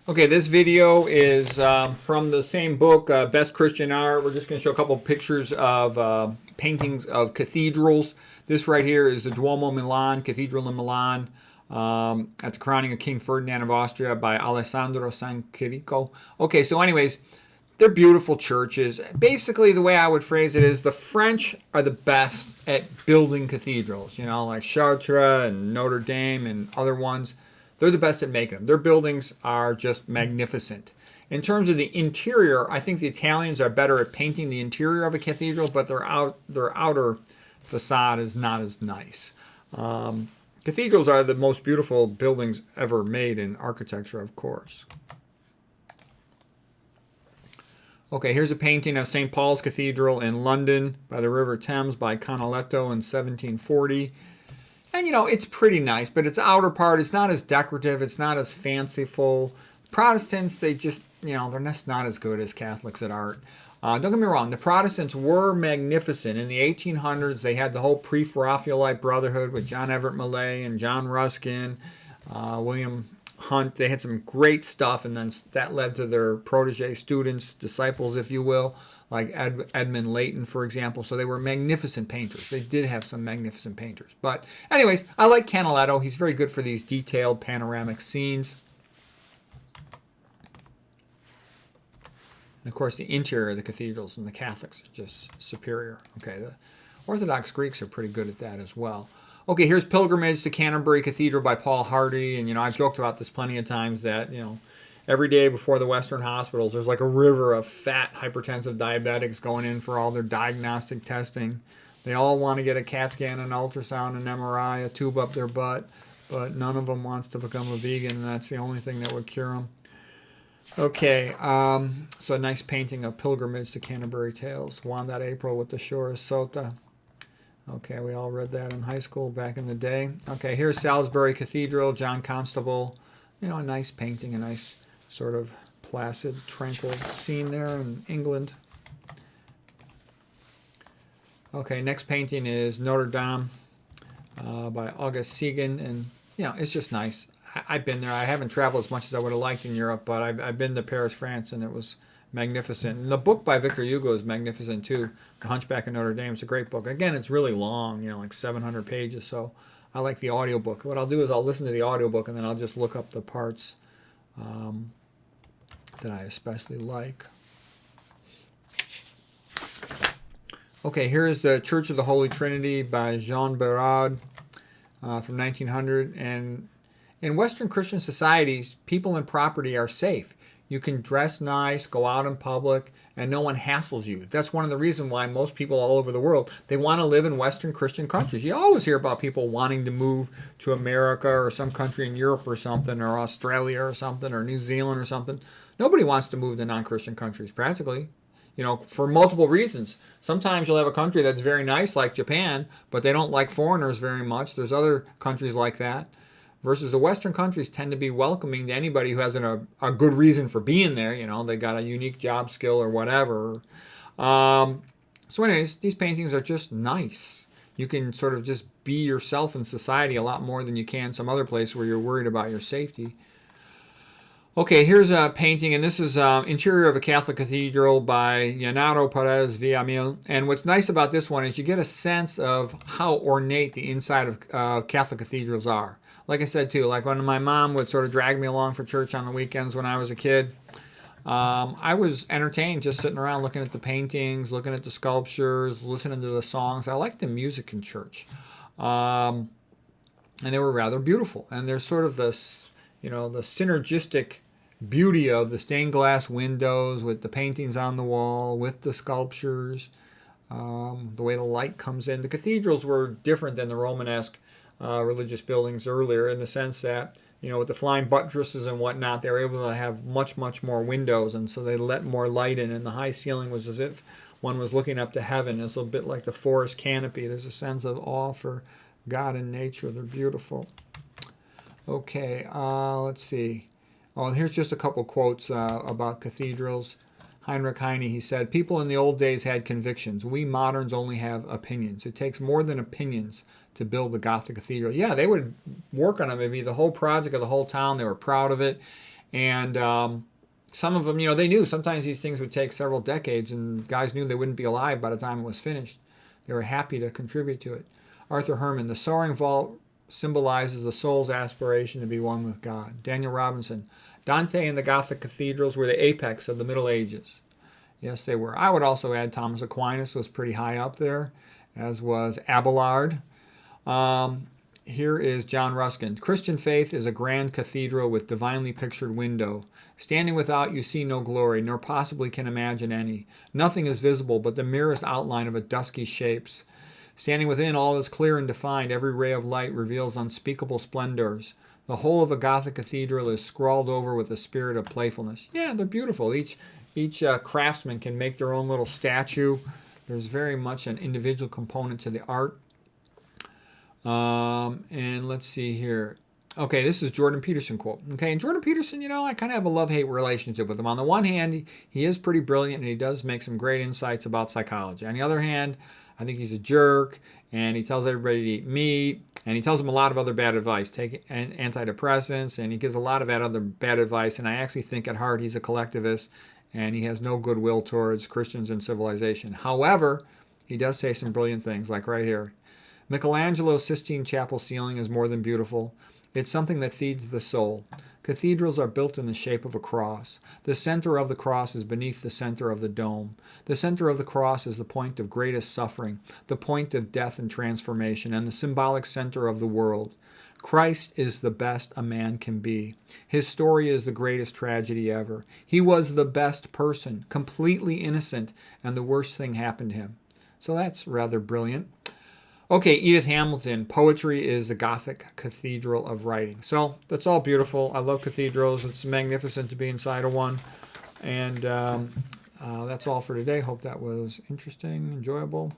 Okay, this video is from the same book, Best Christian Art. We're just going to show a couple pictures of paintings of cathedrals. This right here is the Duomo Milan, Cathedral in Milan, at the crowning of King Ferdinand of Austria by Alessandro San Chirico. Okay, so anyways, they're beautiful churches. Basically, the way I would phrase it is the French are the best at building cathedrals, you know, like Chartres and Notre Dame and other ones. They're the best at making them. Their buildings are just magnificent. In terms of the interior, I think the Italians are better at painting the interior of a cathedral, but their outer facade is not as nice. Cathedrals are the most beautiful buildings ever made in architecture, of course. Okay, here's a painting of St. Paul's Cathedral in London by the River Thames by Canaletto in 1740. And, you know, it's pretty nice, but its outer part is not as decorative. It's not as fanciful. Protestants, they just, you know, they're just not as good as Catholics at art. Don't get me wrong. The Protestants were magnificent. In the 1800s, they had the whole Pre-Raphaelite Brotherhood with John Everett Millay and John Ruskin, William Hunt. They had some great stuff, and then that led to their protege students, disciples, if you will, like Edmund Leighton, for example. So they were magnificent painters. They did have some magnificent painters. But anyways, I like Canaletto. He's very good for these detailed panoramic scenes. And of course, the interior of the cathedrals and the Catholics are just superior. Okay, the Orthodox Greeks are pretty good at that as well. Okay, here's Pilgrimage to Canterbury Cathedral by Paul Hardy. And, you know, I've joked about this plenty of times that, you know, every day before the Western hospitals, there's like a river of fat, hypertensive diabetics going in for all their diagnostic testing. They all want to get a CAT scan, an ultrasound, an MRI, a tube up their butt, but none of them wants to become a vegan, and that's the only thing that would cure them. Okay, so a nice painting of Pilgrimage to Canterbury Tales. Won that April with the Shore of Sota. Okay, we all read that in high school back in the day. Okay, here's Salisbury Cathedral, John Constable. You know, a nice painting, a nice sort of placid, tranquil scene there in England. Okay, next painting is Notre Dame by August Segan, and you know, it's just nice. I've been there. I haven't traveled as much as I would have liked in Europe, but I've been to Paris, France, and it was magnificent. And the book by Victor Hugo is magnificent too. The Hunchback of Notre Dame. It's a great book. Again, it's really long, you know, like 700 pages. So I like the audiobook. What I'll do is I'll listen to the audiobook and then I'll just look up the parts that I especially like. Okay, here is the Church of the Holy Trinity by Jean Berard from 1900. And in Western Christian societies, people and property are safe. You can dress nice, go out in public, and no one hassles you. That's one of the reasons why most people all over the world, they want to live in Western Christian countries. You always hear about people wanting to move to America or some country in Europe or something, or Australia or something, or New Zealand or something. Nobody wants to move to non-Christian countries, practically. You know, for multiple reasons. Sometimes you'll have a country that's very nice, like Japan, but they don't like foreigners very much. There's other countries like that. Versus the Western countries tend to be welcoming to anybody who has a good reason for being there. You know, they got a unique job skill or whatever. So anyways, these paintings are just nice. You can sort of just be yourself in society a lot more than you can some other place where you're worried about your safety. Okay, here's a painting, and this is Interior of a Catholic Cathedral by Leonardo Perez Villamil. And what's nice about this one is you get a sense of how ornate the inside of Catholic cathedrals are. Like I said, too, like when my mom would sort of drag me along for church on the weekends when I was a kid, I was entertained just sitting around looking at the paintings, looking at the sculptures, listening to the songs. I liked the music in church. And they were rather beautiful. And there's sort of this, you know, the synergistic beauty of the stained glass windows with the paintings on the wall, with the sculptures, the way the light comes in. The cathedrals were different than the Romanesque religious buildings earlier in the sense that, you know, with the flying buttresses and whatnot, they were able to have much, much more windows, and so they let more light in, and the high ceiling was as if one was looking up to heaven. It's a bit like the forest canopy. There's a sense of awe for God and nature. They're beautiful. Okay, let's see. Oh, here's just a couple quotes about cathedrals. Heinrich Heine, he said, "People in the old days had convictions. We moderns only have opinions. It takes more than opinions to build the Gothic Cathedral." Yeah, they would work on it, maybe the whole project of the whole town. They were proud of it. And some of them, they knew sometimes these things would take several decades, and guys knew they wouldn't be alive by the time it was finished. They were happy to contribute to it. Arthur Herman, the soaring vault symbolizes the soul's aspiration to be one with God. Daniel Robinson, Dante and the Gothic Cathedrals were the apex of the Middle Ages. Yes, they were. I would also add Thomas Aquinas was pretty high up there, as was Abelard. Here is John Ruskin. Christian faith is a grand cathedral with divinely pictured window. Standing without, you see no glory, nor possibly can imagine any. Nothing is visible but the merest outline of a dusky shapes. Standing within, all is clear and defined. Every ray of light reveals unspeakable splendors. The whole of a Gothic cathedral is scrawled over with a spirit of playfulness. Yeah, they're beautiful. Each craftsman can make their own little statue. There's very much an individual component to the art. And let's see here. Okay, this is Jordan Peterson quote. Okay, and Jordan Peterson, I kind of have a love-hate relationship with him. On the one hand, he is pretty brilliant, and he does make some great insights about psychology. On the other hand, I think he's a jerk, and he tells everybody to eat meat, and he tells them a lot of other bad advice. Take antidepressants, and he gives a lot of that other bad advice, and I actually think at heart he's a collectivist, and he has no goodwill towards Christians and civilization. However, he does say some brilliant things, like right here. Michelangelo's Sistine Chapel ceiling is more than beautiful. It's something that feeds the soul. Cathedrals are built in the shape of a cross. The center of the cross is beneath the center of the dome. The center of the cross is the point of greatest suffering, the point of death and transformation, and the symbolic center of the world. Christ is the best a man can be. His story is the greatest tragedy ever. He was the best person, completely innocent, and the worst thing happened to him. So that's rather brilliant. Okay, Edith Hamilton, poetry is the Gothic cathedral of writing. So that's all beautiful. I love cathedrals. It's magnificent to be inside of one. And that's all for today. Hope that was interesting, enjoyable.